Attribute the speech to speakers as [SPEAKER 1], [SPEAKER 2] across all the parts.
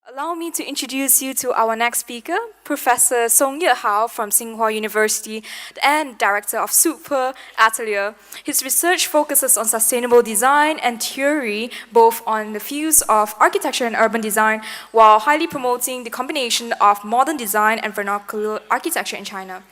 [SPEAKER 1] Allow me to introduce you to our next speaker, Professor Yehao from Tsinghua University and Director of Super Atelier. His research focuses on sustainable design and theory, both on the fields of architecture and urban design, while highly promoting the combination of modern design and vernacular architecture in China.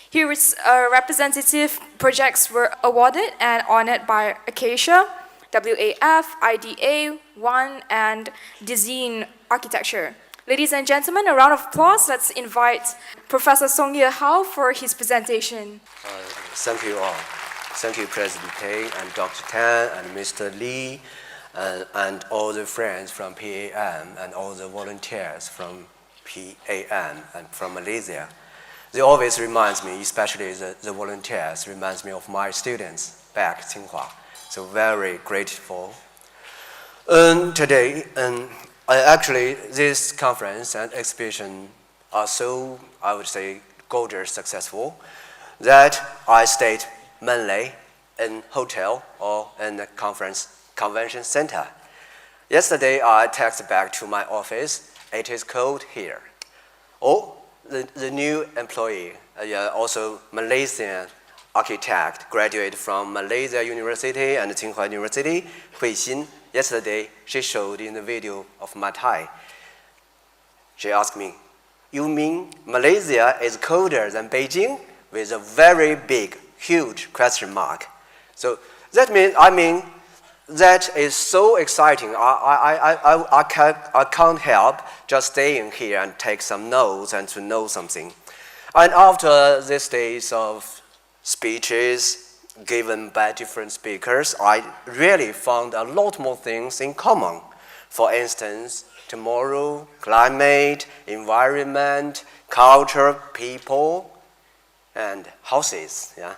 [SPEAKER 1] His representative projects were awarded and honored by ARCASIA, WAF, IDA, WAN, and DEZEEN architecture. Ladies and gentlemen, a round of applause. Let's invite Professor Yehao for his presentation.
[SPEAKER 2] Thank you all. Thank you, President Pei and Dr. Tan and Mr. Lee and all the friends from PAM and all the volunteers from PAM and from Malaysia. They always reminds me, especially the volunteers, reminds me of my students back at Tsinghua. So very grateful. Today, actually, this conference and exhibition are so, I would say, gorgeous, successful, that I stayed mainly in hotel or in the convention center. Yesterday, I texted back to my office. It is cold here. Oh, the new employee, also Malaysian architect, graduated from Malaysia University and Tsinghua University, Hui Xin. Yesterday, she showed in the video of Matai. She asked me, "You mean Malaysia is colder than Beijing?" With a very big, huge question mark. So that means, that is so exciting. I can't help just staying here and take some notes and to know something. And after these days of speeches given by different speakers, I really found a lot more things in common. For instance, tomorrow, climate, environment, culture, people, and houses. Yeah.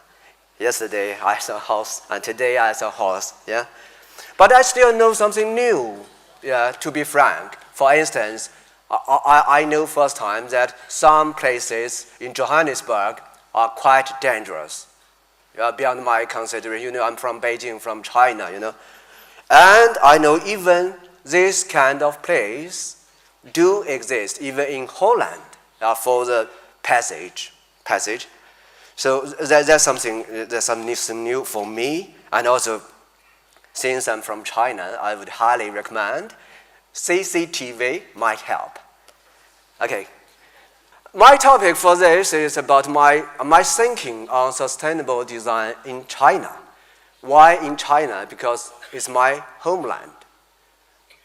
[SPEAKER 2] Yesterday I saw a house, and today I saw a horse. Yeah. But I still know something new, yeah, to be frank. For instance, I know first time that some places in Johannesburg are quite dangerous. Beyond my consideration, I'm from Beijing, from China, And I know even this kind of place do exist, even in Holland, for the passage. So that's something new for me. And also, since I'm from China, I would highly recommend CCTV might help. Okay. My topic for this is about my thinking on sustainable design in China. Why in China? Because it's my homeland.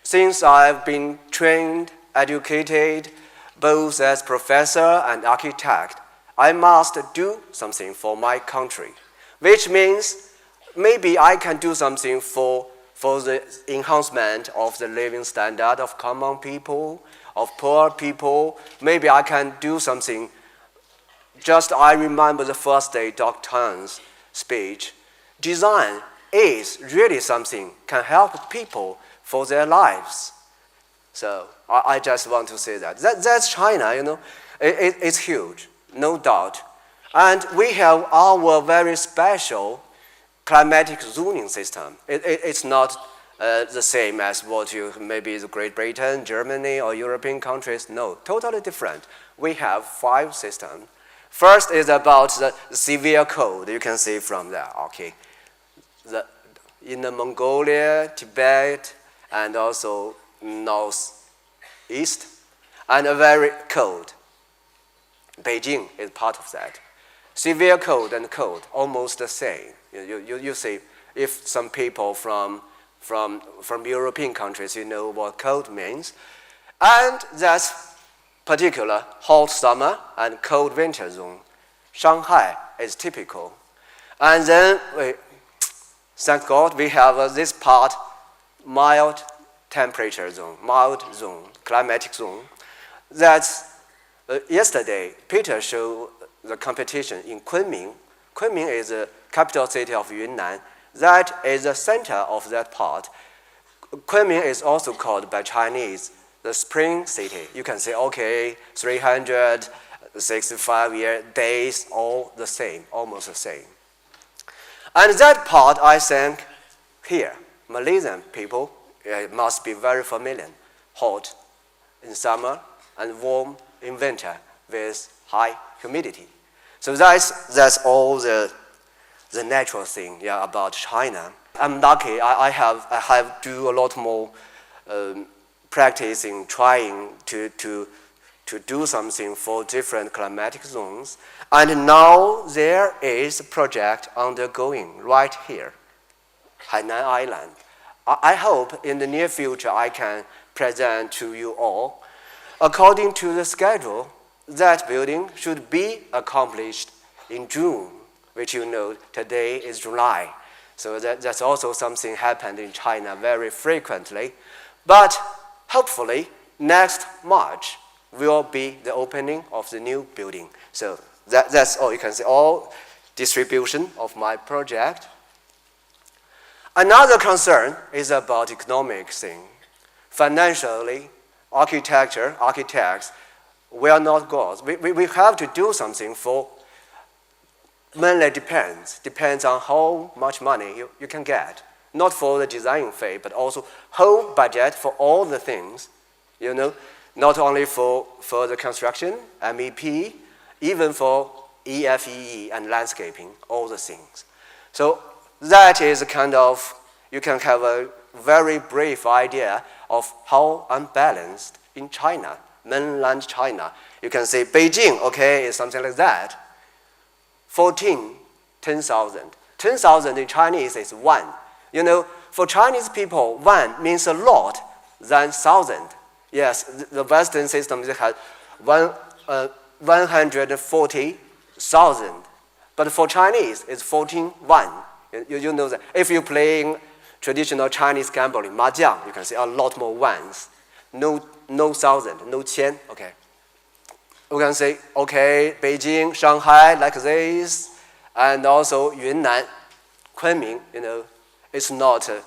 [SPEAKER 2] Since I've been trained, educated, both as professor and architect, I must do something for my country, which means maybe I can do something for the enhancement of the living standard of common people, of poor people. Maybe I can do something. Just I remember the first day Dr. Tan's speech. Design is really something can help people for their lives. So I just want to say that. That's China, It's huge, no doubt. And we have our very special climatic zoning system. It's not the same as what maybe the Great Britain, Germany, or European countries. No, totally different. We have 5 systems. First is about the severe cold. You can see from there. Okay, in the Mongolia, Tibet, and also northeast, and a very cold. Beijing is part of that. Severe cold and cold, almost the same. You see, if some people from European countries, you know what cold means. And that's particular hot summer and cold winter zone. Shanghai is typical. And then, thank God, we have this part, mild temperature zone, mild zone, climatic zone. That's, yesterday, Peter showed the competition in Kunming. Kunming is the capital city of Yunnan. That is the center of that part. Kunming is also called by Chinese the spring city. You can say, okay, 365 days, all the same, almost the same. And that part, I think, here, Malaysian people must be very familiar. Hot in summer and warm in winter with high humidity. So that's all the natural thing, yeah, about China. I'm lucky. I have do a lot more practice in trying to do something for different climatic zones. And now there is a project undergoing right here, Hainan Island. I hope in the near future I can present to you all. According to the schedule, that building should be accomplished in June, which you know today is July. So that's also something happened in China very frequently. But hopefully next March will be the opening of the new building. So that's all. You can see all distribution of my project. Another concern is about economic thing. Financially, architects, we are not gods. We have to do something for, mainly depends on how much money you can get. Not for the design phase, but also whole budget for all the things, you know, not only for the construction, MEP, even for EFEE and landscaping, all the things. So that is a kind of, you can have a very brief idea of how unbalanced in China, mainland China. You can say Beijing, okay, is something like that. 10,000. 10,000 in Chinese is one. You know, for Chinese people, one means a lot than 1,000. Yes, the Western system has 140,000. But for Chinese, it's 14,1. You know that. If you're playing traditional Chinese gambling, mahjong, you can see a lot more ones. No 1,000, no 10, okay. We can say, okay, Beijing, Shanghai, like this, and also Yunnan, Kunming, you know, it's not a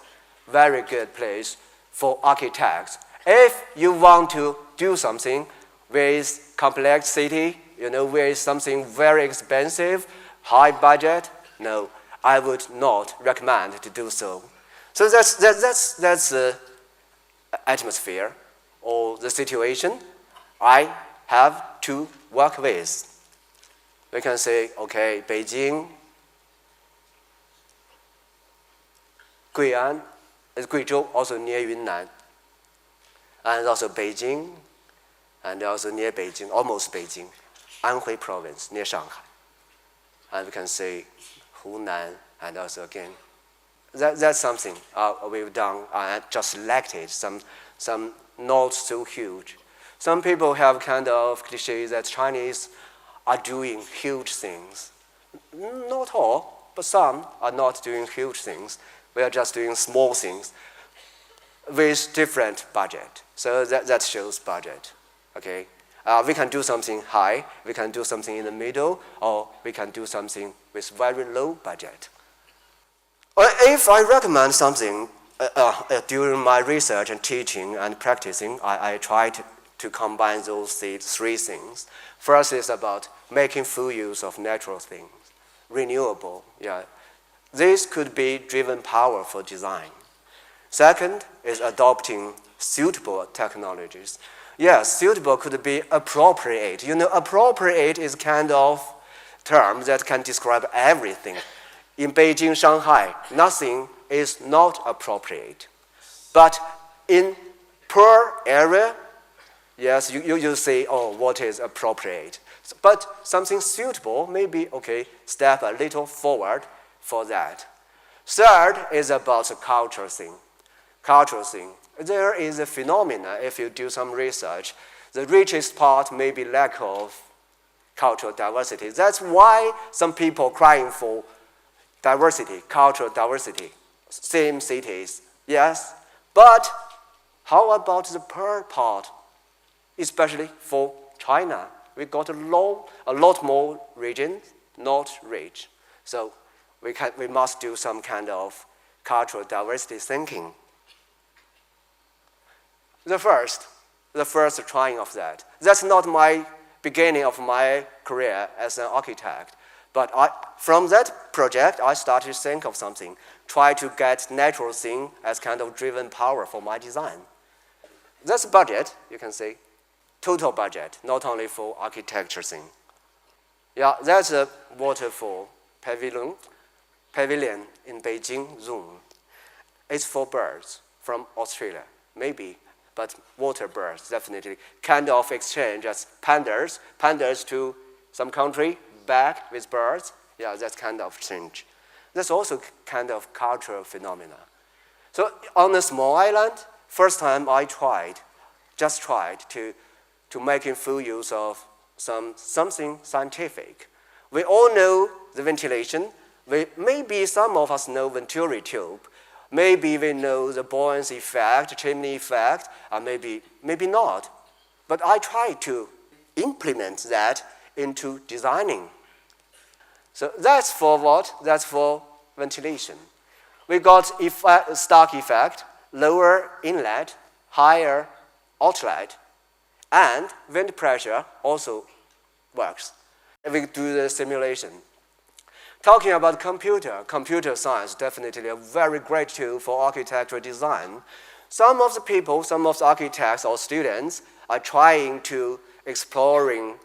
[SPEAKER 2] very good place for architects. If you want to do something with complex city, you know, with something very expensive, high budget, no, I would not recommend to do so. So that's the atmosphere or the situation I have to work with. We can say, okay, Beijing, Guiyang, Guizhou, also near Yunnan, and also Beijing, and also near Beijing, almost Beijing, Anhui province, near Shanghai. And we can say Hunan, and also again, that's something we've done. I just selected some not so huge. Some people have kind of cliche that Chinese are doing huge things. Not all, but some are not doing huge things. We are just doing small things with different budget. So that shows budget, okay? We can do something high, we can do something in the middle, or we can do something with very low budget. If I recommend something during my research and teaching and practicing, I try to combine those three things. First is about making full use of natural things, renewable, yeah. This could be driven power for design. Second is adopting suitable technologies. Yes, suitable could be appropriate. You know, appropriate is kind of term that can describe everything. In Beijing, Shanghai, nothing is not appropriate. But in per area, yes, you say, oh, what is appropriate? But something suitable, maybe, okay, step a little forward for that. Third is about the cultural thing. Cultural thing. There is a phenomena, if you do some research, the richest part may be lack of cultural diversity. That's why some people crying for diversity, cultural diversity, same cities, yes. But how about the poor part, especially for China? We got a lot more regions not rich. So we must do some kind of cultural diversity thinking. The first trying of that. That's not my beginning of my career as an architect. But from that project, I started to think of something, try to get natural thing as kind of driven power for my design. That's budget, you can say, total budget, not only for architecture thing. Yeah, that's a waterfall pavilion in Beijing Zoo. It's for birds from Australia, maybe, but water birds, definitely. Kind of exchange as pandas to some country, back with birds. Yeah, that's kind of change. That's also kind of cultural phenomena. So on a small island, first time I just tried to making full use of something scientific. We all know the ventilation. Maybe some of us know venturi tube. Maybe we know the buoyancy effect, chimney effect, or maybe not. But I tried to implement that into designing. So that's for what? That's for ventilation. We got stock effect, lower inlet, higher outlet, and wind pressure also works. We do the simulation. Talking about computer science, definitely a very great tool for architectural design. Some of the people, some of the architects or students are trying to exploring,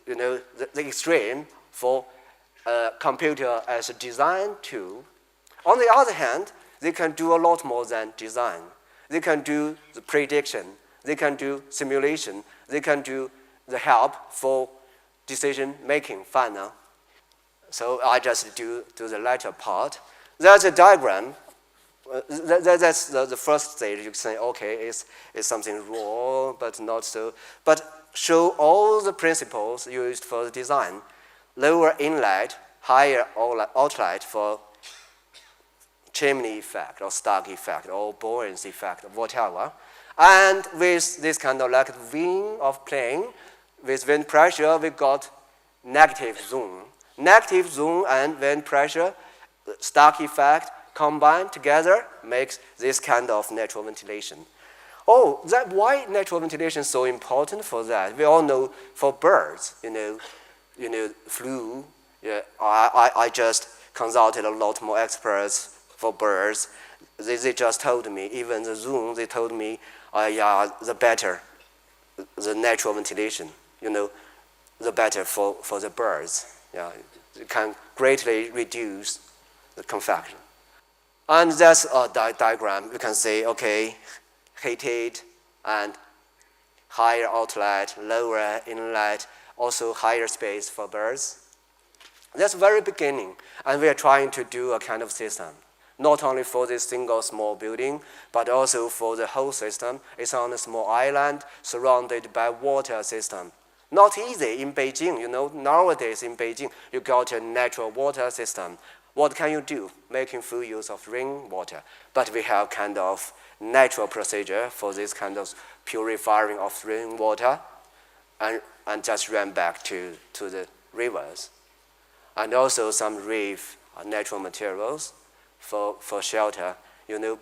[SPEAKER 2] the extreme for computer as a design tool. On the other hand, they can do a lot more than design. They can do the prediction. They can do simulation. They can do the help for decision making final. So I just do the latter part. That's a diagram. That's the first stage. You can say, okay, it's something raw, but not so. But show all the principles used for the design. Lower inlet, higher outlet for chimney effect or stock effect or buoyancy effect, whatever. And with this kind of like wing of plane, with wind pressure, we got negative zone. Negative zone and wind pressure, stock effect combined together makes this kind of natural ventilation. Oh, why natural ventilation is so important for that? We all know for birds, flu. Yeah, I just consulted a lot more experts for birds. They just told me, even the zoo, they told me, the better the natural ventilation, the better for the birds. Yeah, it can greatly reduce the convection. And that's a diagram. You can say, okay, heated and higher outlet, lower inlet, also higher space for birds. That's the very beginning. And we are trying to do a kind of system, not only for this single small building, but also for the whole system. It's on a small island surrounded by water system. Not easy in Beijing, nowadays in Beijing, you got a natural water system. What can you do? Making full use of rainwater. But we have kind of natural procedure for this kind of purifying of rainwater and just run back to the rivers. And also some reef natural materials for shelter.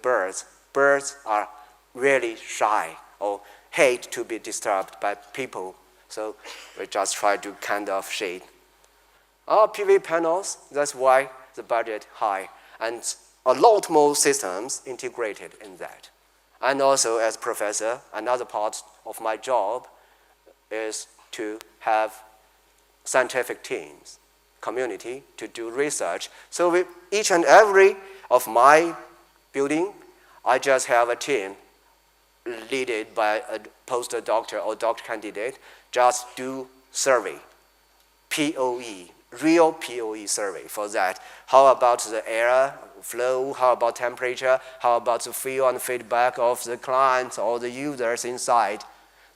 [SPEAKER 2] Birds are really shy or hate to be disturbed by people. So we just try to kind of shade. PV panels, that's why the budget high. And a lot more systems integrated in that. And also as professor, another part of my job is to have scientific teams, community to do research. So with each and every of my building, I just have a team led by a postdoctor or doctor candidate, just do survey, POE, real POE survey for that. How about the air flow? How about temperature? How about the feel and feedback of the clients or the users inside?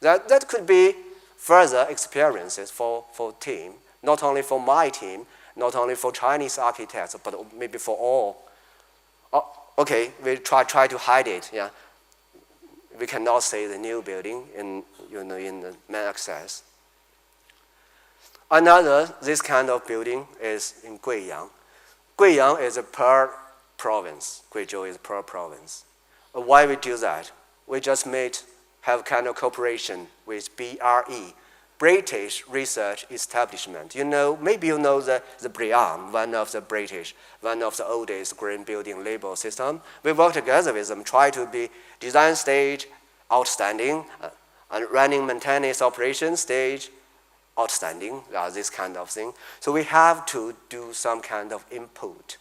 [SPEAKER 2] That could be further experiences for team, not only for my team, not only for Chinese architects, but maybe for all. Okay, we try to hide it. Yeah, we cannot say the new building in the main access. Another this kind of building is in Yueyang. Yueyang is a Pearl province. Guizhou is a Pearl province. Why we do that? We just have kind of cooperation with BRE, British Research Establishment. Maybe you know the BRIAM, one of the oldest green building label system. We work together with them, try to be design stage outstanding, and running maintenance operation stage, outstanding, this kind of thing. So we have to do some kind of input,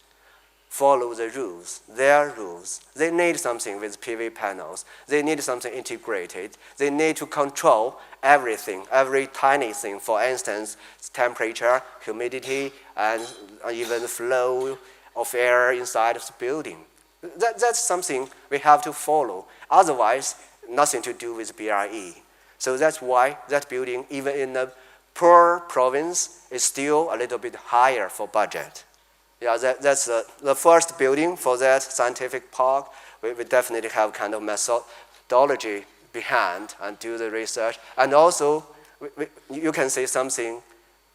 [SPEAKER 2] follow the rules, their rules. They need something with PV panels. They need something integrated. They need to control everything, every tiny thing. For instance, temperature, humidity, and even the flow of air inside of the building. That's something we have to follow. Otherwise, nothing to do with BRE. So that's why that building, even in a poor province, is still a little bit higher for budget. Yeah, that's the first building for that scientific park. We definitely have kind of methodology behind and do the research. And also, you can see something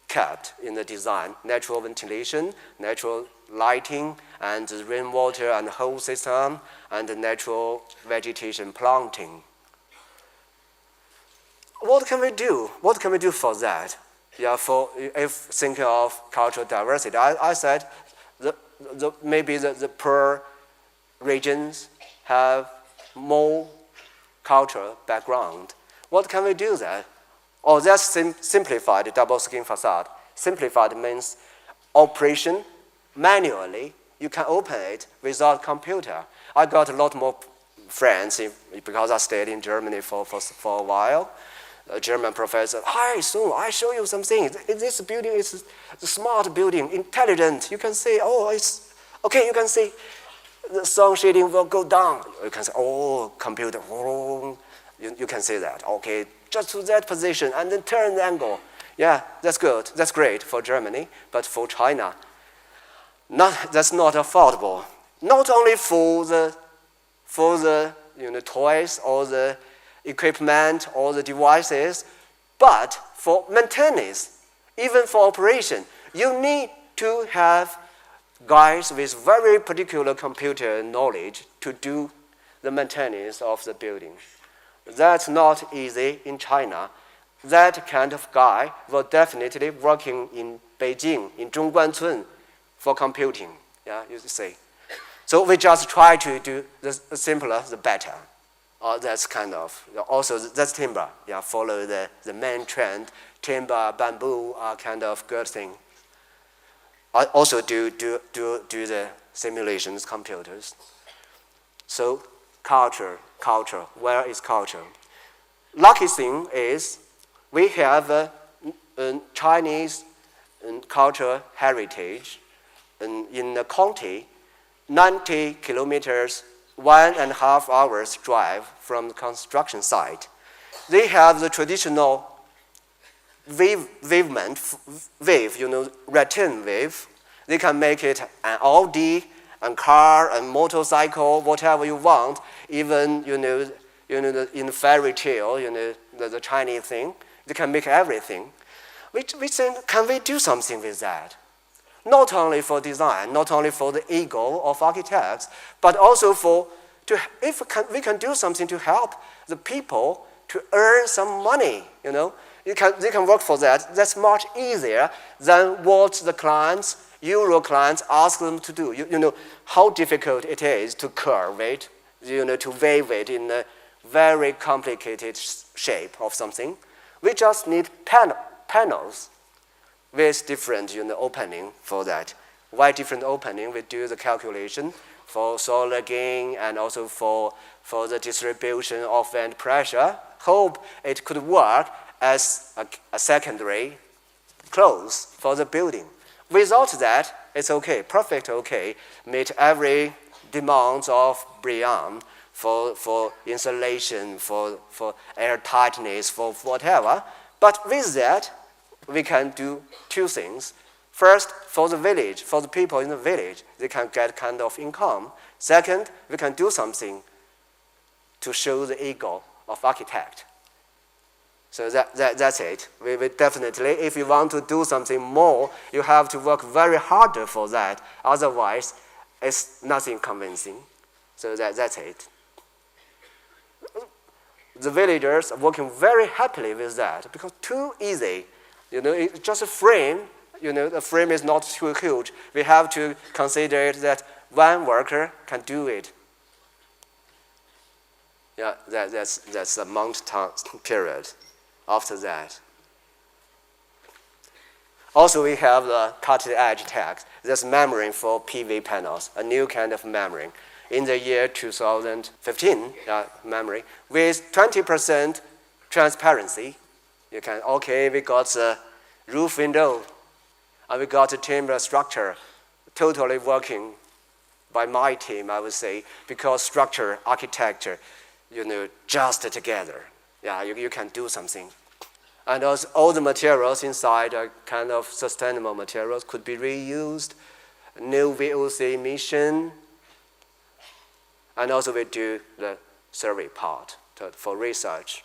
[SPEAKER 2] kept in the design: natural ventilation, natural lighting, and the rainwater and whole system, and the natural vegetation planting. What can we do? What can we do for that? Yeah, if thinking of cultural diversity, I said maybe the poor regions have more cultural background. What can we do there? Oh, that's simplified double skin facade. Simplified means operation manually. You can open it without computer. I got a lot more friends because I stayed in Germany for a while. A German professor, hi, so I show you something. This building is a smart building, intelligent. You can see, oh, it's, okay, you can see the sun shading will go down. You can say, oh, computer, oh, you can see that. Okay, just to that position and then turn the angle. Yeah, that's good, that's great for Germany, but for China, that's not affordable. Not only for the toys or the equipment or the devices, but for maintenance, even for operation. You need to have guys with very particular computer knowledge to do the maintenance of the building. That's not easy in China. That kind of guy will definitely working in Beijing, in Zhongguancun, for computing, yeah, you see. So we just try to do the simpler, the better. That's kind of, also that's timber, yeah, follow the main trend. Timber, bamboo are kind of good thing. I also do the simulations, computers. So culture, where is culture? Lucky thing is we have a Chinese cultural heritage in the county, 90 kilometers, 1.5 hours drive from the construction site. They have the traditional wave, rattan wave. They can make it an Audi, a car, a motorcycle, whatever you want. Even in fairy tale, the Chinese thing, they can make everything. We think, can we do something with that? Not only for design, not only for the ego of architects, but also if we can do something to help the people to earn some money, they can work for that. That's much easier than what the clients, Euro clients, ask them to do. You know how difficult it is to curve it, to wave it in a very complicated shape of something. We just need panels with different opening for that. Why different opening? We do the calculation for solar gain and also for the distribution of vent pressure. Hope it could work as a secondary close for the building. Without that, it's okay, perfect okay, meet every demand of BREEAM for insulation, for air tightness, for whatever. But with that, we can do two things. First, for the village, for the people in the village, they can get kind of income. Second, we can do something to show the ego of architect. So that's it. We definitely, if you want to do something more, you have to work very harder for that. Otherwise, it's nothing convincing. So that's it. The villagers are working very happily with that because too easy. It's just a frame. The frame is not too huge. We have to consider that one worker can do it. Yeah, that's the mount period after that. Also, we have the cutting edge text. That's memory for PV panels, a new kind of memory. In the year 2015, memory, with 20% transparency. You can, okay, we got the roof window, and we got the timber structure totally working by my team, I would say, because structure, architecture, just together. Yeah, you can do something. And also all the materials inside are kind of sustainable materials, could be reused, no VOC emission, and also we do the survey part for research.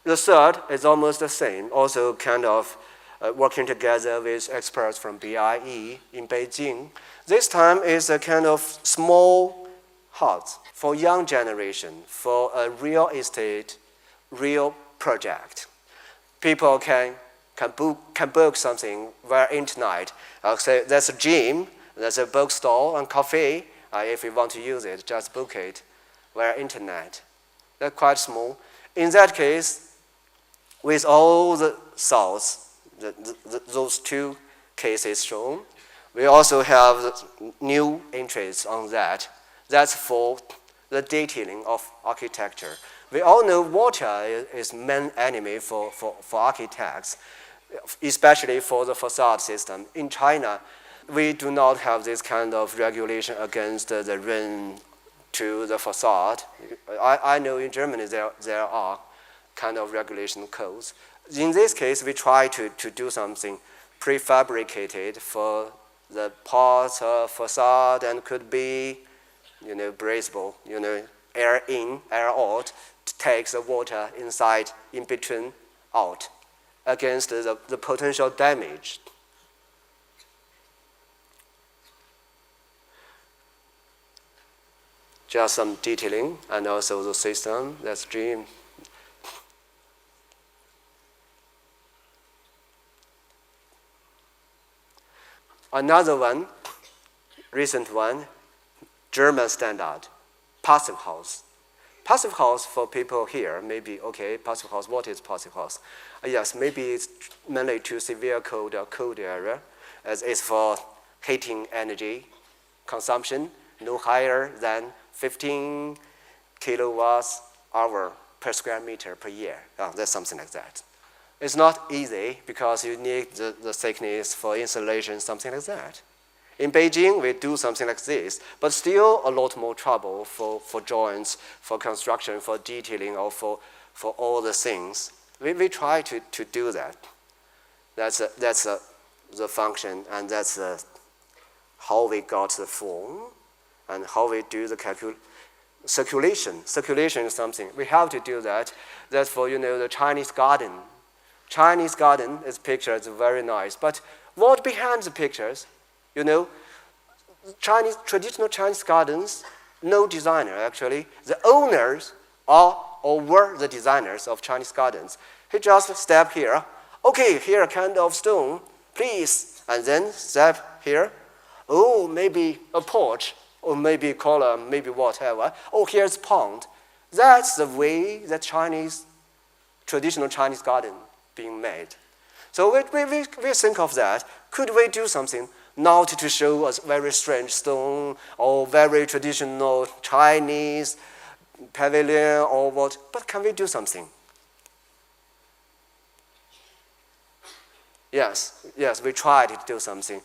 [SPEAKER 2] The third is almost the same, also kind of working together with experts from BIE in Beijing. This time is a kind of small house for young generation, for a real estate, real project. People can book something via internet. Say there's a gym, there's a bookstore and cafe. If you want to use it, just book it via internet. They're quite small. In that case, with all the thoughts, those two cases shown, we also have new entries on that. That's for the detailing of architecture. We all know water is main enemy for architects, especially for the facade system. In China, we do not have this kind of regulation against the rain to the facade. I know in Germany there are kind of regulation codes. In this case, we try to do something prefabricated for the parts of facade and could be, breathable, air in, air out, to take the water inside, in between, out, against the potential damage. Just some detailing and also the system, that's dream. Another one, recent one, German standard, passive house. Passive house for people here, maybe, okay, passive house, what is passive house? Yes, maybe it's mainly to severe cold or cold area, as it's for heating energy consumption, no higher than 15 kilowatts hour per square meter per year. That's something like that. It's not easy because you need the thickness for insulation, something like that. In Beijing, we do something like this, but still a lot more trouble for joints, for construction, for detailing, or for all the things. We try to do that. That's the function, and that's how we got the form, and how we do the circulation. Circulation is something. We have to do that. That's for, the Chinese garden. Chinese garden is pictured very nice, but what behind the pictures? Traditional Chinese gardens, no designer actually. The owners are or were the designers of Chinese gardens. He just step here. Okay, here kind of stone, please. And then step here. Oh, maybe a porch, or maybe column, maybe whatever. Oh, here's pond. That's the way that traditional Chinese garden being made. So we think of that. Could we do something not to show us very strange stone or very traditional Chinese pavilion or what, but can we do something? Yes, we tried to do something.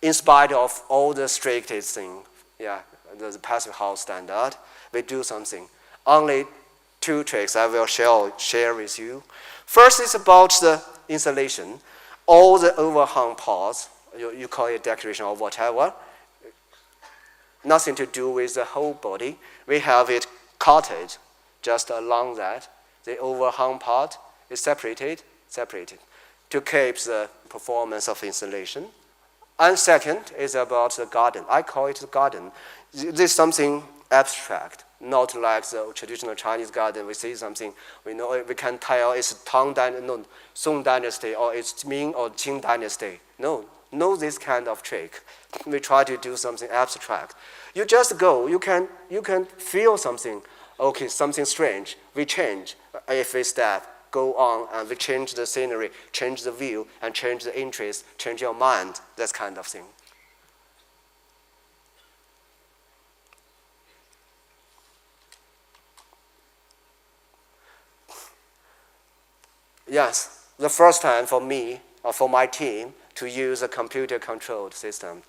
[SPEAKER 2] In spite of all the strictest thing, the passive house standard, we do something. Only two tricks I will share with you. First is about the insulation. All the overhang parts, you call it decoration or whatever, nothing to do with the whole body. We have it cutted just along that. The overhang part is separated to keep the performance of insulation. And second is about the garden. I call it the garden. This is something abstract, not like the traditional Chinese garden. We see something, we know, we can tell it's Song Dynasty or it's Ming or Qing Dynasty. No, know this kind of trick. We try to do something abstract. You just go, you can feel something, okay, something strange. We change. If we step, go on, and we change the scenery, change the view, and change the interest, change your mind, that kind of thing. Yes, the first time for me, or for my team, to use a computer-controlled system,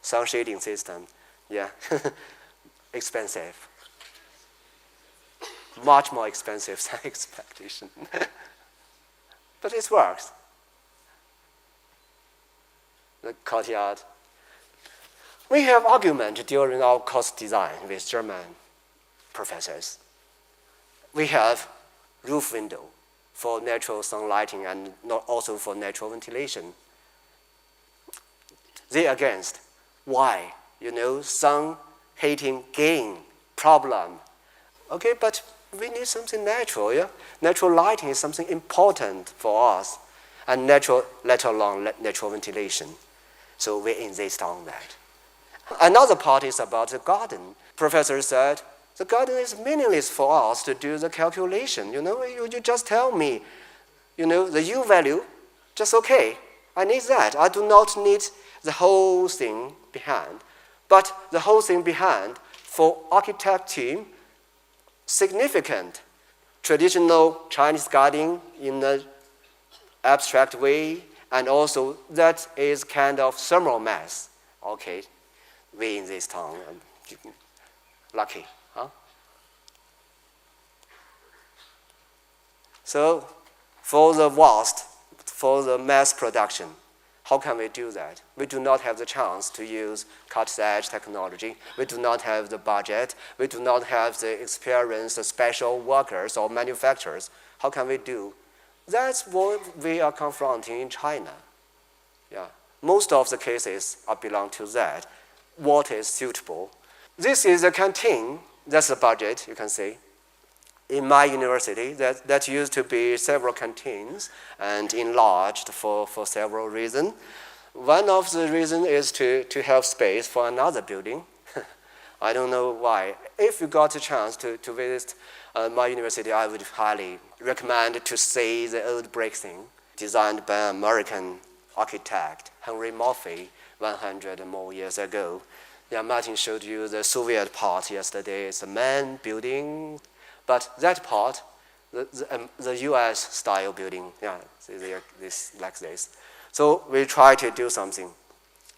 [SPEAKER 2] sun shading system. Yeah, expensive. Much more expensive than expectation. But it works. The courtyard. We have argument during our course design with German professors. We have roof window for natural sunlighting and not also for natural ventilation. They against. Why? You know, sun heating gain problem. Okay, but we need something natural, yeah? Natural lighting is something important for us, and natural, let alone natural ventilation. So we insist on that. Another part is about the garden. Professor said, the garden is meaningless for us to do the calculation. You know, you just tell me, you know, the U value, just okay. I need that. I do not need the whole thing behind. But the whole thing behind, for architect team, significant. Traditional Chinese garden in an abstract way, and also that is kind of thermal mass. Okay, we in this town, lucky, huh? So for the vast, for the mass production, how can we do that? We do not have the chance to use cutting-edge technology. We do not have the budget. We do not have the experience, the special workers or manufacturers. How can we do? That's what we are confronting in China. Yeah. Most of the cases belong to that. What is suitable? This is a canteen. That's the budget, you can see. In my university, that used to be several canteens and enlarged for several reasons. One of the reasons is to have space for another building. I don't know why. If you got a chance to visit my university, I would highly recommend to see the old brick thing designed by an American architect, Henry Murphy, 100 and more years ago. Yeah, Martin showed you the Soviet part yesterday. It's a main building. But that part, the US style building, yeah, this like this. So we try to do something.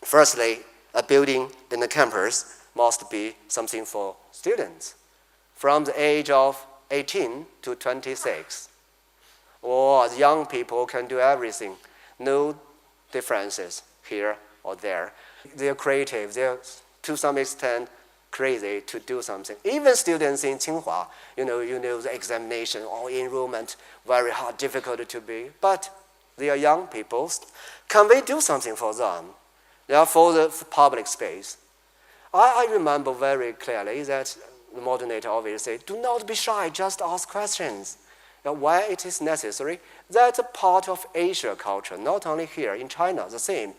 [SPEAKER 2] Firstly, a building in the campus must be something for students from the age of 18 to 26. Or young people can do everything. No differences here or there. They're creative. They're, to some extent, crazy to do something. Even students in Tsinghua, you know the examination or enrollment, very hard, difficult to be. But they are young people. Can we do something for them? For the public space. I remember very clearly that the moderator always say, do not be shy, just ask questions. Why it is necessary? That's a part of Asia culture, not only here in China, the same.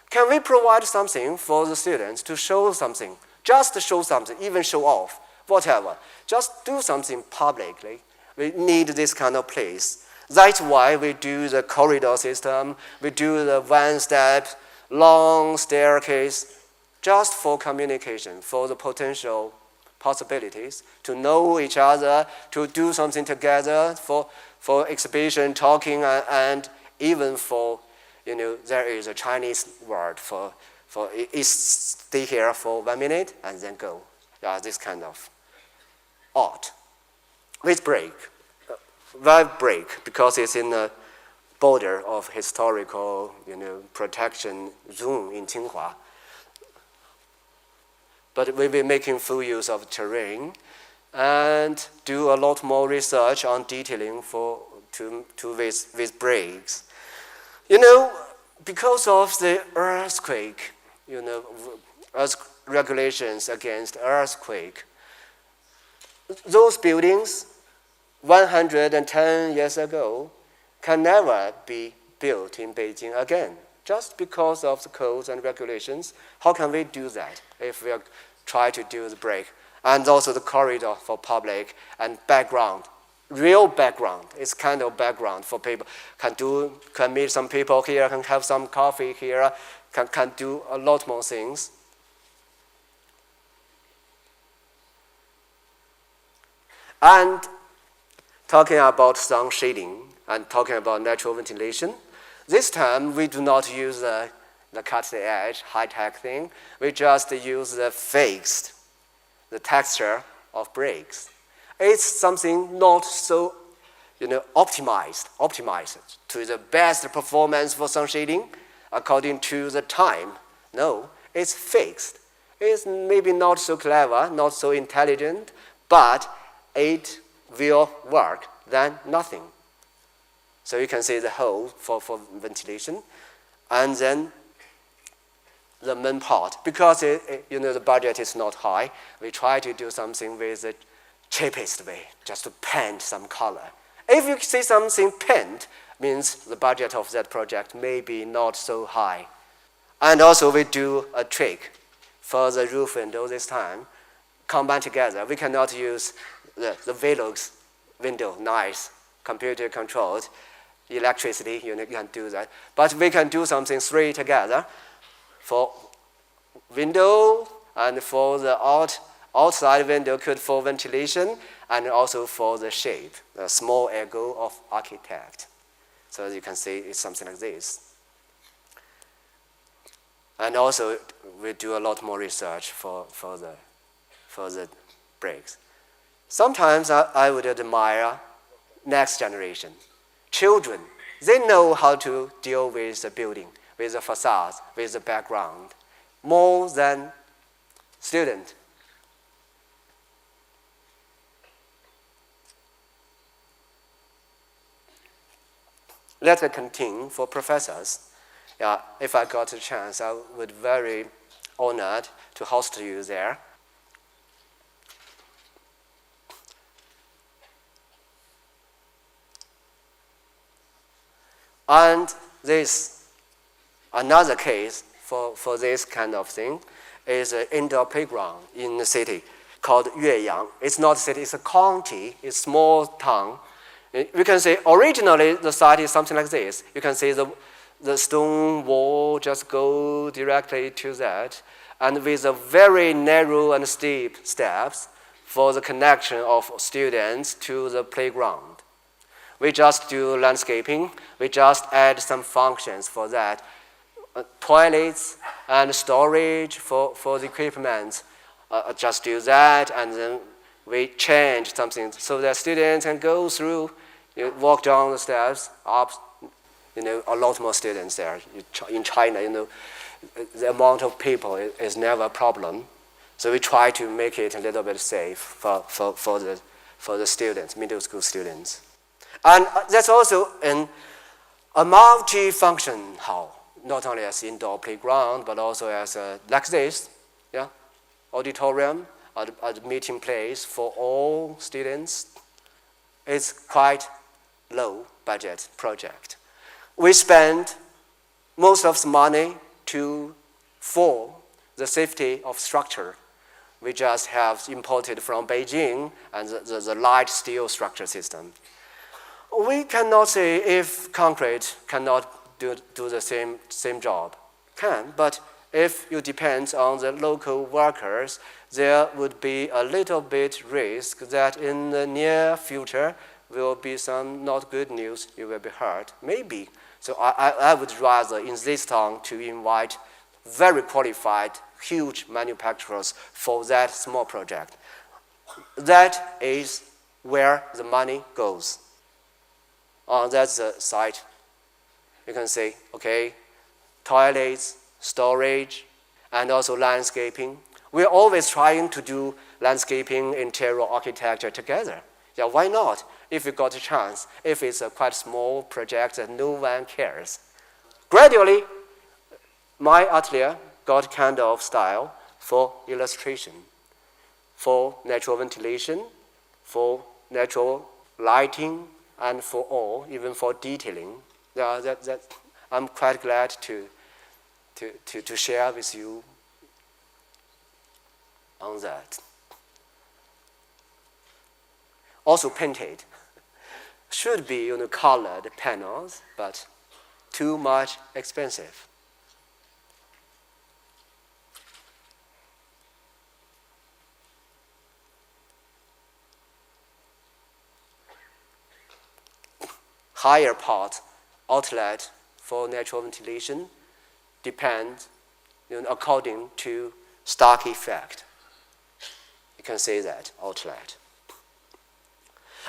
[SPEAKER 2] Can we provide something for the students to show something? Just to show something, even show off, whatever. Just do something publicly. We need this kind of place. That's why we do the corridor system, we do the one-step, long staircase, just for communication, for the potential possibilities, to know each other, to do something together, for exhibition, talking, and even for, there is a Chinese word for stay here for 1 minute and then go. Yeah, this kind of art. With break. Why break? Because it's in the border of historical, protection zone in Tsinghua. But we'll be making full use of terrain and do a lot more research on detailing with breaks. Because of the earthquake, regulations against earthquake, those buildings 110 years ago can never be built in Beijing again. just because of the codes and regulations. How can we do that if we are try to do the break? And also the corridor for public and background, real background. It's kind of background for people. Can meet some people here, can have some coffee here, can do a lot more things. And talking about sound shading and talking about natural ventilation, this time we do not use the cut-the-edge, high-tech thing. We just use the fixed, the texture of breaks. It's something not so, optimized to the best performance for sound shading according to the time. No, it's fixed. It's maybe not so clever, not so intelligent, but it will work than nothing. So you can see the hole for ventilation. And then the main part, because the budget is not high, we try to do something with the cheapest way, just to paint some color. If you see something paint, means the budget of that project may be not so high. And also we do a trick for the roof window this time, combine together. We cannot use the Velux window, nice, computer controlled, electricity, you can do that. But we can do something three together for window and for the outside window for ventilation and also for the shape, the small ego of architect. So as you can see, it's something like this. And also we do a lot more research for the breaks. Sometimes I would admire next generation. Children, they know how to deal with the building, with the facades, with the background, more than students. Let me continue for professors. Yeah, if I got a chance, I would be very honored to host you there. And this, another case for this kind of thing is an indoor playground in the city called Yueyang. It's not a city, it's a county, it's a small town. We can say originally the site is something like this. You can see the stone wall just go directly to that, and with a very narrow and steep steps for the connection of students to the playground. We just do landscaping. We just add some functions for that. Toilets and storage for the equipment. Just do that, and then we change something so that students can go through, walk down the steps, up, a lot more students there. In China, the amount of people is never a problem. So we try to make it a little bit safe for the students, middle school students. And that's also a multi-function hall, not only as indoor playground, but also as like this, auditorium, a meeting place for all students. It's quite low budget project. We spend most of the money for the safety of structure. We just have imported from Beijing and the light steel structure system. We cannot say if concrete cannot do the same job. Can, but if you depend on the local workers, there would be a little bit risk that in the near future will be some not good news, you will be hurt, maybe. So I would rather in this town to invite very qualified, huge manufacturers for that small project. That is where the money goes. That's the site. You can say, okay, toilets, storage, and also landscaping. We're always trying to do landscaping, interior architecture together. Yeah, why not? If we got a chance, if it's a quite small project that no one cares. Gradually, my atelier got kind of style for illustration, for natural ventilation, for natural lighting, and for all, even for detailing. I'm quite glad to to share with you on that. Also painted. Should be colored panels, but too much expensive. Higher part outlet for natural ventilation depends according to Stark effect. You can say that outlet.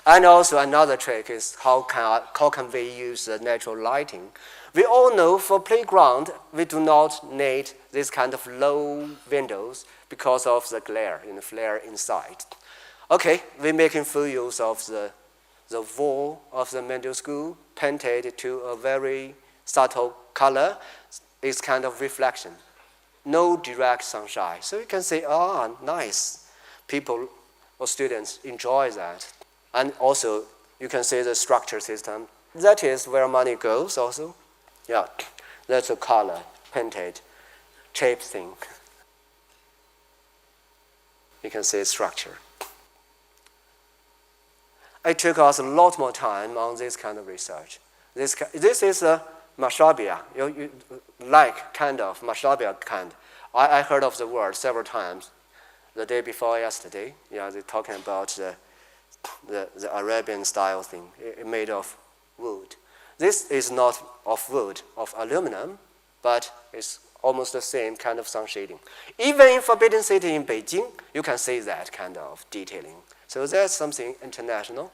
[SPEAKER 2] And also another trick is how can we use the natural lighting. We all know for playground we do not need this kind of low windows because of the glare, flare inside. Okay, we're making full use of the wall of the middle school painted to a very subtle color. It's kind of reflection. No direct sunshine. So you can say, nice. People or students enjoy that. And also, you can see the structure system. That is where money goes also. Yeah, that's a color, painted, cheap thing. You can see structure. It took us a lot more time on this kind of research. This is a mashabia, you like kind of mashabia kind. I heard of the word several times the day before yesterday. Yeah, they're talking about the Arabian style thing, made of wood. This is not of wood, of aluminum, but it's almost the same kind of sun shading. Even in Forbidden City in Beijing, you can see that kind of detailing. So that's something international.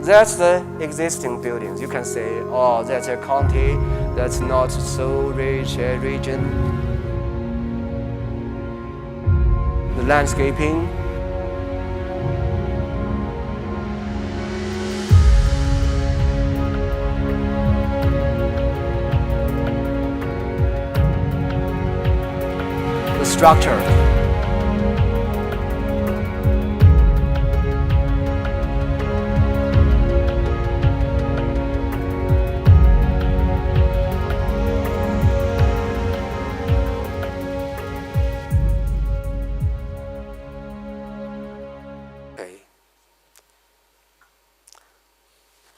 [SPEAKER 2] That's the existing buildings. You can say, that's a county that's not so rich a region. The landscaping. The structure.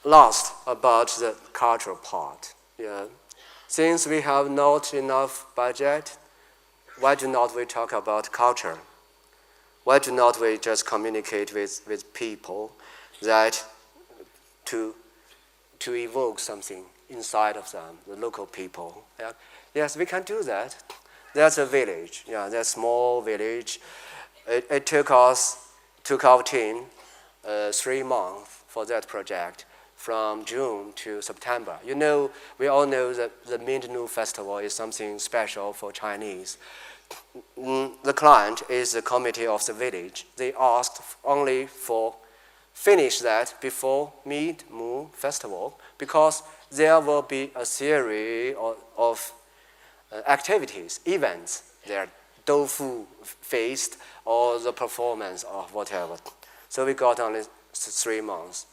[SPEAKER 2] Last, about the cultural part. Yeah. Since we have not enough budget, why do not we talk about culture? Why do not we just communicate with people that to evoke something inside of them, the local people? Yeah. Yes, we can do that. That's a village. Yeah, that's a small village. It took our team 3 months for that project, from June to September. We all know that the Mid-New Festival is something special for Chinese. The client is the committee of the village. They asked only for finish that before Mid-New Festival because there will be a series of activities, events. There tofu feast or the performance or whatever. So we got only 3 months.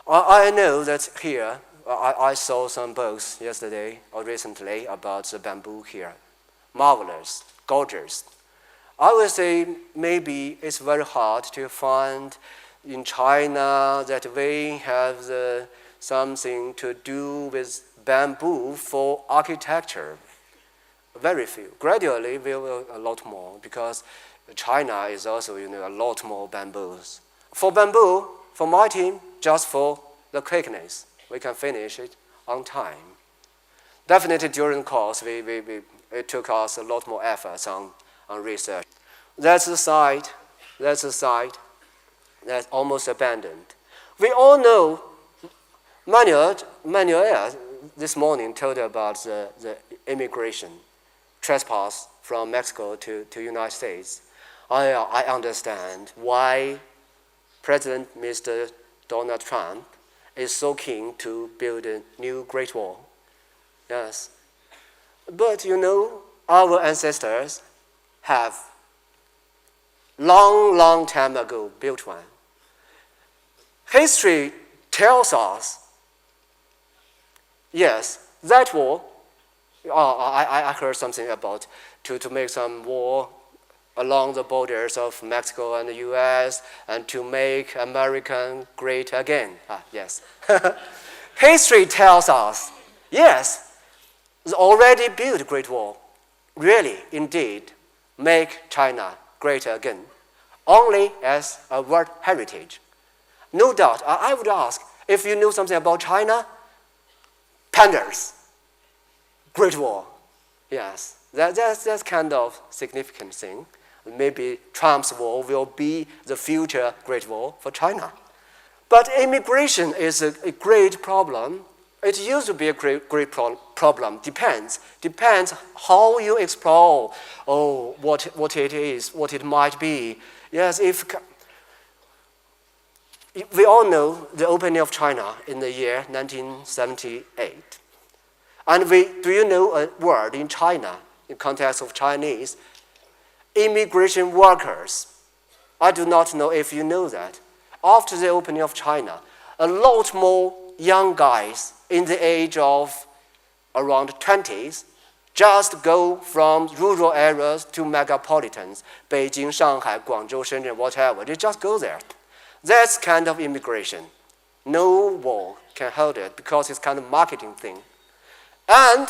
[SPEAKER 2] I know that here, I saw some books yesterday or recently about the bamboo here. Marvelous, gorgeous. I would say maybe it's very hard to find in China that we have something to do with bamboo for architecture. Very few. Gradually, we will a lot more because China is also a lot more bamboos. For bamboo, for my team, just for the quickness, we can finish it on time. Definitely during the course, it took us a lot more efforts on research. That's the site that's almost abandoned. We all know, Manuel this morning told about the immigration, trespass from Mexico to United States. I understand why President Mr. Donald Trump is so keen to build a new Great Wall. Yes. But our ancestors have long time ago built one. History tells us, yes, that war, I heard something about to make some war along the borders of Mexico and the US and to make America great again. Yes. History tells us, yes, the already built Great Wall really, indeed, make China great again, only as a world heritage. No doubt, I would ask, if you know something about China, pandas, Great Wall, yes, that's kind of significant thing. Maybe Trump's wall will be the future Great Wall for China. But immigration is a great problem. It used to be a great problem. Depends how you explore what it is, what it might be. Yes, if we all know the opening of China in the year 1978. And do you know a word in China, in context of Chinese, immigration workers? I do not know if you know that. After the opening of China, a lot more young guys in the age of around 20s just go from rural areas to megapolitans, Beijing, Shanghai, Guangzhou, Shenzhen, whatever. They just go there. That's kind of immigration. No wall can hold it because it's kind of marketing thing. And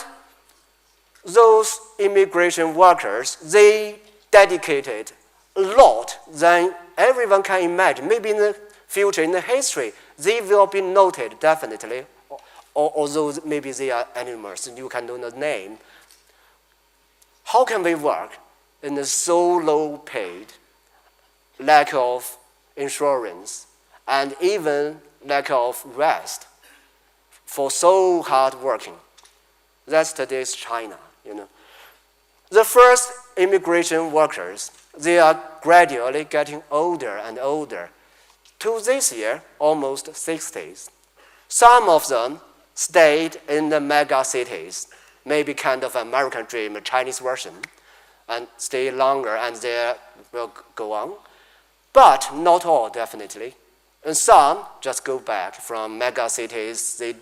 [SPEAKER 2] those immigration workers, they dedicated a lot than everyone can imagine. Maybe in the future, in the history, they will be noted definitely, although maybe they are animals and you can know the name. How can we work in a so low paid, lack of insurance, and even lack of rest for so hard working? That's today's China, you know. The first immigration workers, they are gradually getting older and older. To this year, almost 60s. Some of them stayed in the mega cities, maybe kind of American dream, a Chinese version, and stay longer and they will go on. But not all, definitely. And some just go back from mega cities. They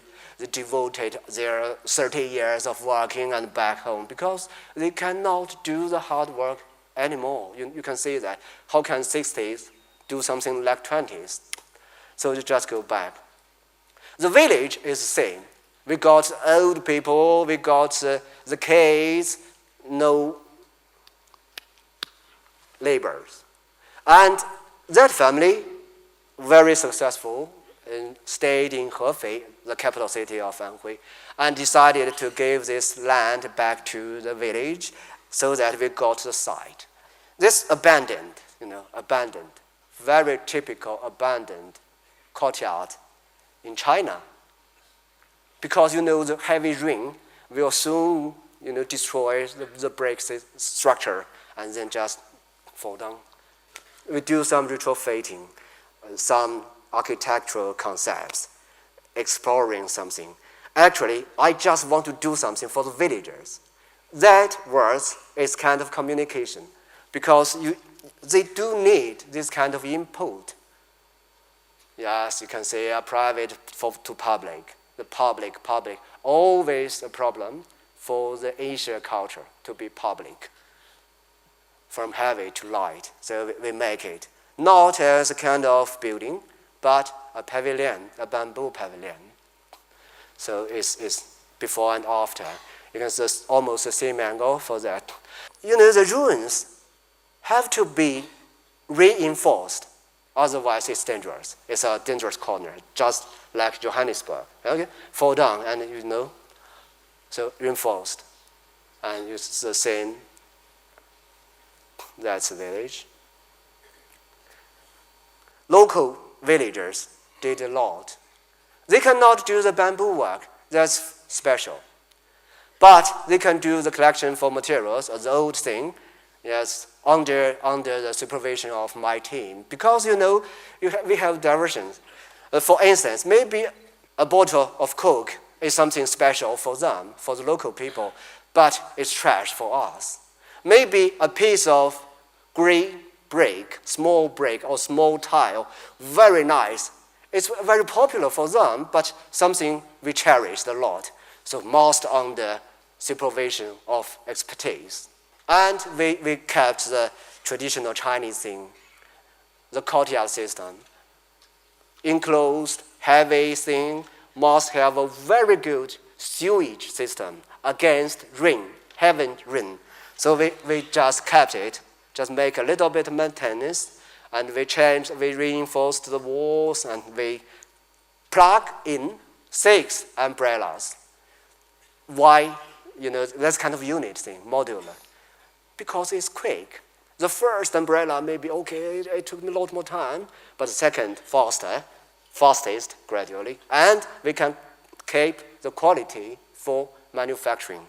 [SPEAKER 2] devoted their 30 years of working and back home because they cannot do the hard work anymore. You can see that. How can 60s do something like 20s? So they just go back. The village is the same. We got old people, we got the kids, no laborers. And that family, very successful, and stayed in Hefei, the capital city of Anhui, and decided to give this land back to the village so that we got the site. This abandoned, very typical abandoned courtyard in China. Because the heavy rain will soon destroy the brick structure and then just fall down. We do some retrofitting, some architectural concepts, exploring something. Actually, I just want to do something for the villagers. That words is kind of communication because they do need this kind of input. Yes, you can say private to public. The public, always a problem for the Asian culture to be public, from heavy to light. So we make it not as a kind of building, but a pavilion, a bamboo pavilion. So it's before and after. You can see almost the same angle for that. The ruins have to be reinforced. Otherwise, it's dangerous. It's a dangerous corner, just like Johannesburg. Okay? Fall down and so reinforced. And it's the same. That's the village. Local villagers did a lot. They cannot do the bamboo work. That's special. But they can do the collection for materials, or the old thing, yes, under the supervision of my team. Because we have diversions. For instance, maybe a bottle of Coke is something special for them, for the local people. but it's trash for us. Maybe a piece of gray brick, small brick or small tile, very nice. It's very popular for them, but something we cherish a lot. So most under supervision of expertise. And we kept the traditional Chinese thing, the courtyard system. Enclosed, heavy thing, must have a very good sewage system against rain, heavy rain. So we just kept it, just make a little bit of maintenance, and we reinforced the walls, and we plug in 6 umbrellas. Why? That's kind of unit thing, modular. Because it's quick. The first umbrella may be okay, it took me a lot more time, but the second fastest gradually, and we can keep the quality for manufacturing,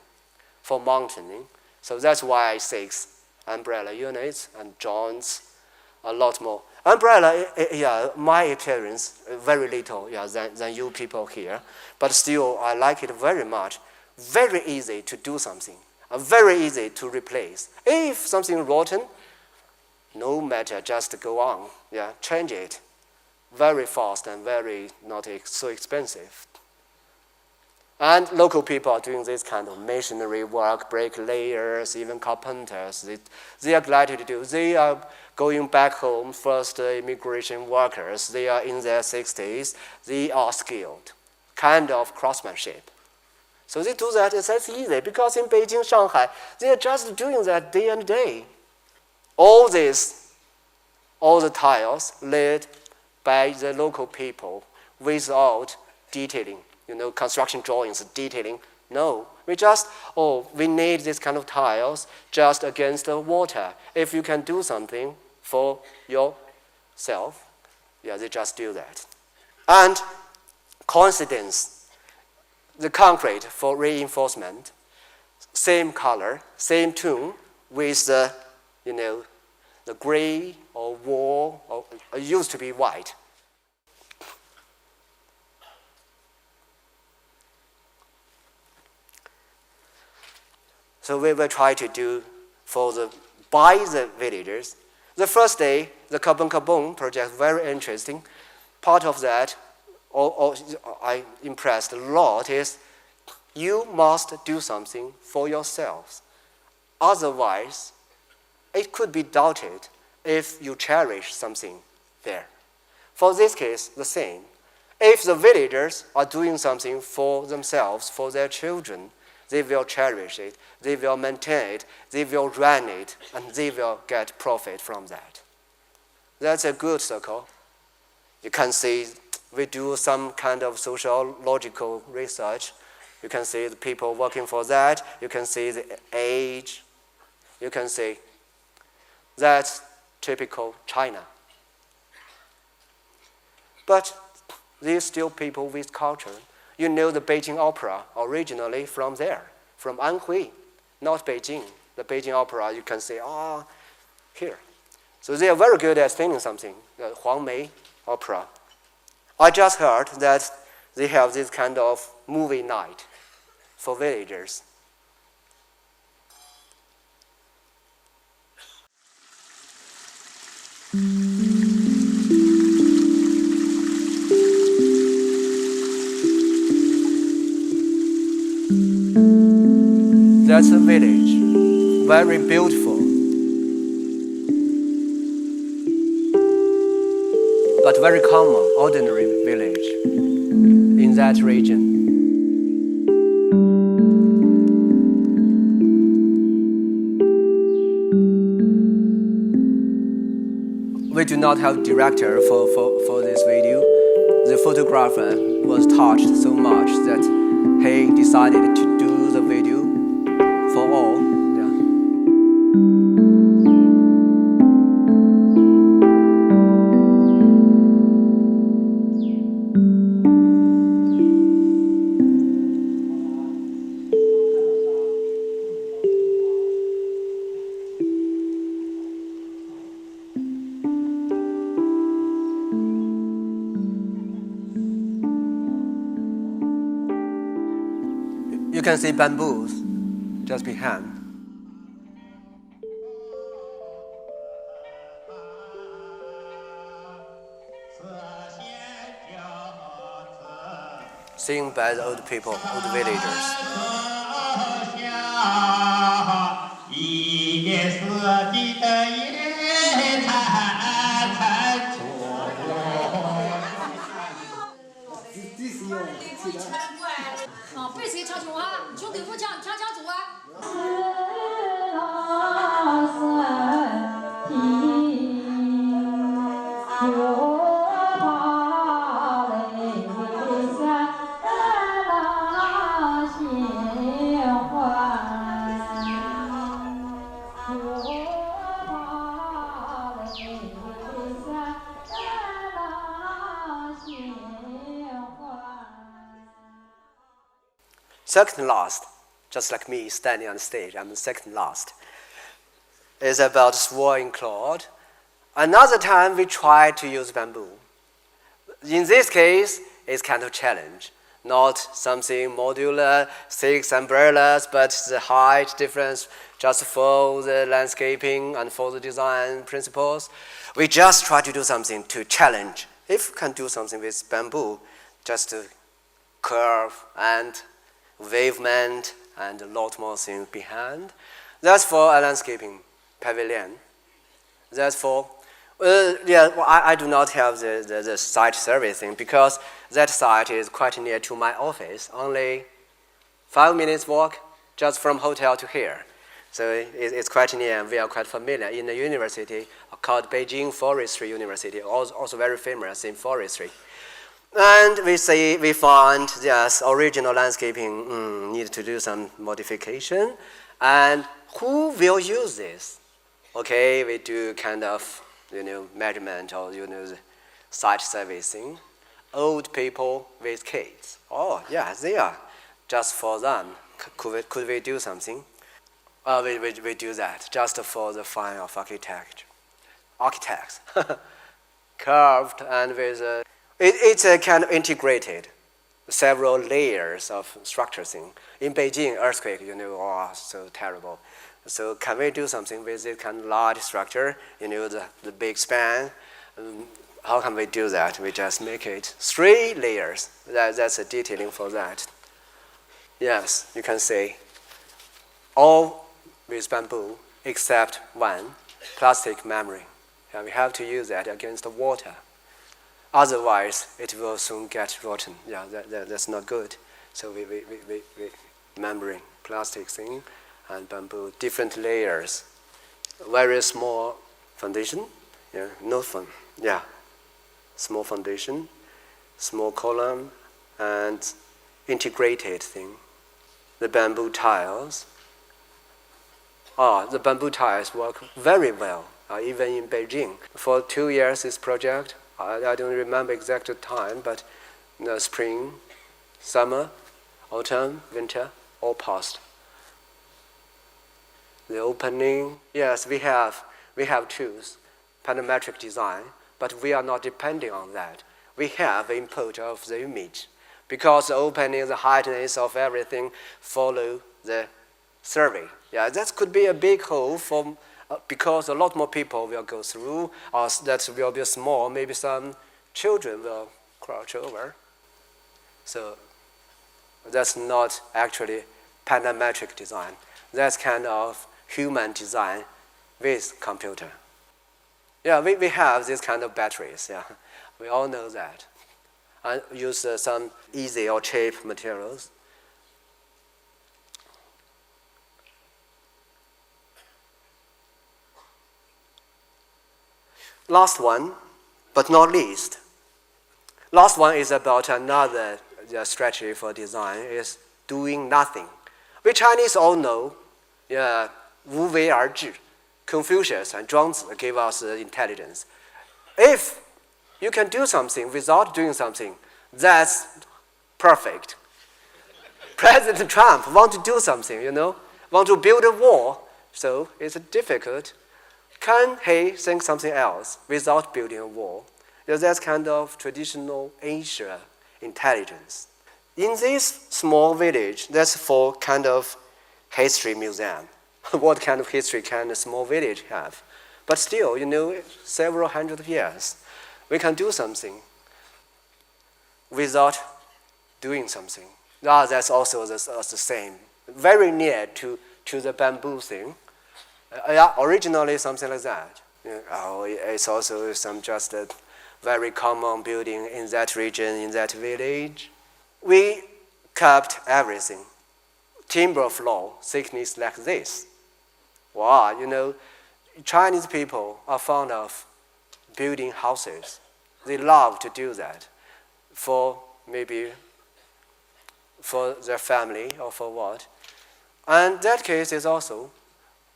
[SPEAKER 2] for mounting. So that's why 6 umbrella units and joints, a lot more. Umbrella, my experience, very little, than you people here, but still I like it very much. Very easy to do something, very easy to replace. If something rotten, no matter, just go on, change it. Very fast and very not so expensive. And local people are doing this kind of masonry work, bricklayers, even carpenters. They are glad to do. They are going back home, first immigration workers. They are in their 60s. They are skilled, kind of craftsmanship. So they do that. That's easy because in Beijing, Shanghai, they are just doing that day and day. All the tiles laid by the local people without detailing, construction drawings, detailing. No, we just, we need this kind of tiles just against the water. If you can do something for yourself, they just do that. And coincidence, the concrete for reinforcement, same color, same tone with the, the gray or wall, or it used to be white. So we will try to do by the villagers. The first day, the Kabong project, very interesting. Part of that, I impressed a lot, is you must do something for yourselves. Otherwise, it could be doubted if you cherish something there. For this case, the same. If the villagers are doing something for themselves, for their children, they will cherish it, they will maintain it, they will run it, and they will get profit from that. That's a good circle. You can see we do some kind of sociological research. You can see the people working for that. You can see the age. You can see that's typical China. But these still people with culture. The Beijing Opera originally from there, from Anhui, not Beijing. The Beijing Opera, you can say, here. So they are very good at singing something, the Huangmei Opera. I just heard that they have this kind of movie night for villagers. That's a village, very beautiful, but very common, ordinary village in that region. We do not have director for this video. The photographer was touched so much that he decided to do the video for all. You can see bamboos. just behind. Sing by the old people, old villagers. Second last, just like me standing on the stage, I'm the second last, is about swirling cloud. Another time we try to use bamboo. In this case, it's kind of challenge. Not something modular, 6 umbrellas, but the height difference just for the landscaping and for the design principles. We just try to do something to challenge. If we can do something with bamboo, just to curve and wavement and a lot more things behind. That's for a landscaping pavilion. That's for, I do not have the site survey thing because that site is quite near to my office, only 5 minutes walk just from hotel to here. So it's quite near and we are quite familiar in the university called Beijing Forestry University, also very famous in forestry. And we found yes, original landscaping need to do some modification. And who will use this? Okay, we do kind of measurement or the site servicing. Old people with kids. Oh yeah, they are just for them. Could we do something? We do that just for the fun of architects. Curved and with it's a kind of integrated, several layers of structure thing. In Beijing, earthquake, so terrible. So can we do something with this kind of large structure, the big span? How can we do that? We just make it 3 layers. That's a detailing for that. Yes, you can say all with bamboo except one, plastic membrane. And we have to use that against the water. Otherwise, it will soon get rotten. Yeah, that's not good. So we membrane, plastic thing, and bamboo, different layers. Very small foundation, small foundation, small column, and integrated thing. The bamboo tiles. The bamboo tiles work very well, even in Beijing. For 2 years, this project, I don't remember exact time, but spring, summer, autumn, winter, all passed. The opening, yes, we have tools, parametric design, but we are not depending on that. We have input of the image because the opening, the heightness of everything follow the survey. Yeah, that could be a big hole for. Because a lot more people will go through, or that will be small, maybe some children will crouch over. So that's not actually parametric design. That's kind of human design with computer. Yeah, we have this kind of batteries, yeah. We all know that. And use some easy or cheap materials. Last one, but not least. Last one is about another strategy for design, is doing nothing. We Chinese all know, wu wei er zhi. Confucius and Zhuangzi gave us intelligence. If you can do something without doing something, that's perfect. President Trump want to do something, want to build a wall, so it's difficult. Can he think something else without building a wall? That's kind of traditional Asia intelligence. In this small village, that's for kind of history museum. What kind of history can a small village have? But still, several hundred of years, we can do something without doing something. That's also the same. Very near to the bamboo thing. Originally something like that. It's also just a very common building in that region, in that village. We kept everything. Timber floor, thickness like this. Wow, Chinese people are fond of building houses. They love to do that maybe for their family or for what. And that case is also,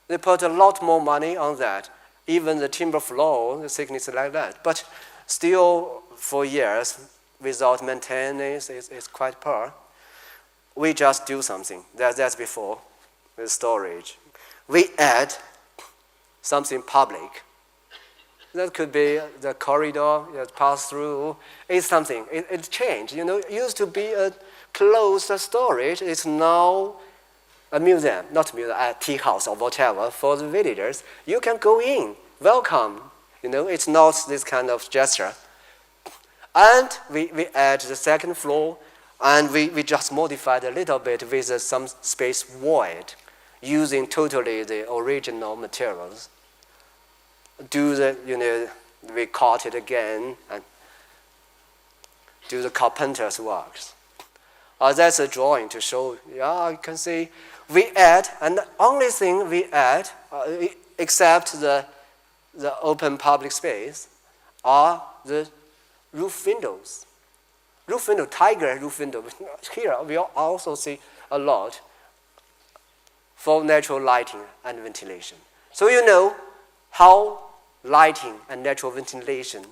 [SPEAKER 2] they put a lot more money on that. Even the timber floor, the thickness like that. But still, for years, without maintenance, it's quite poor. We just do something. That's before, with storage. We add something public. That could be the corridor that pass through. It's something. It changed. It used to be a closed storage. It's now a museum, not a museum, a tea house or whatever for the villagers. You can go in, welcome. It's not this kind of gesture. And we add the second floor, and we just modified a little bit with some space void, using totally the original materials. We cut it again and do the carpenter's works. That's a drawing to show, you can see we add, and the only thing we add, except the open public space, are the roof windows. Tiger roof window. Here we also see a lot for natural lighting and ventilation. So you know how lighting and natural ventilation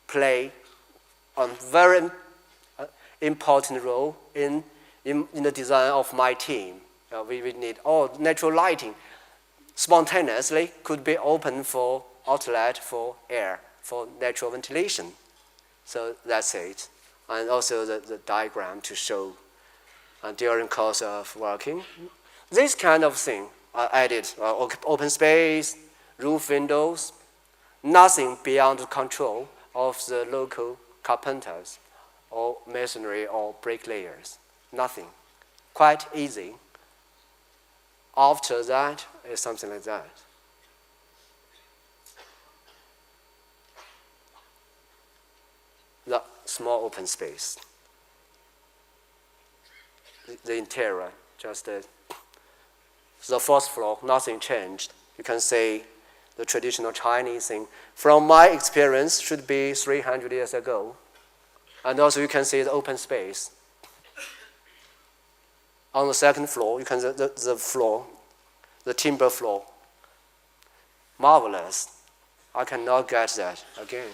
[SPEAKER 2] play a very important role in the design of my team. We need natural lighting spontaneously could be open for outlet for air, for natural ventilation. So that's it. And also the diagram to show during course of working. This kind of thing I added, open space, roof windows, nothing beyond the control of the local carpenters or masonry or bricklayers. Nothing. Quite easy. After that, it's something like that. The small open space. The interior, just the first floor, nothing changed. You can say the traditional Chinese thing, from my experience, should be 300 years ago. And also you can see the open space. On the second floor, you can see the floor, the timber floor. Marvelous. I cannot get that again.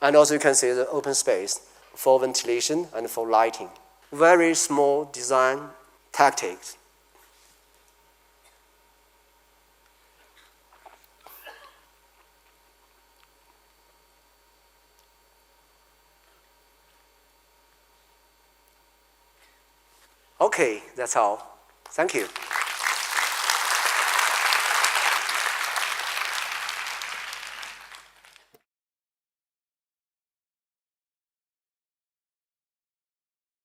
[SPEAKER 2] And also you can see the open space for ventilation and for lighting. Very small design tactics. Okay, that's all. Thank you.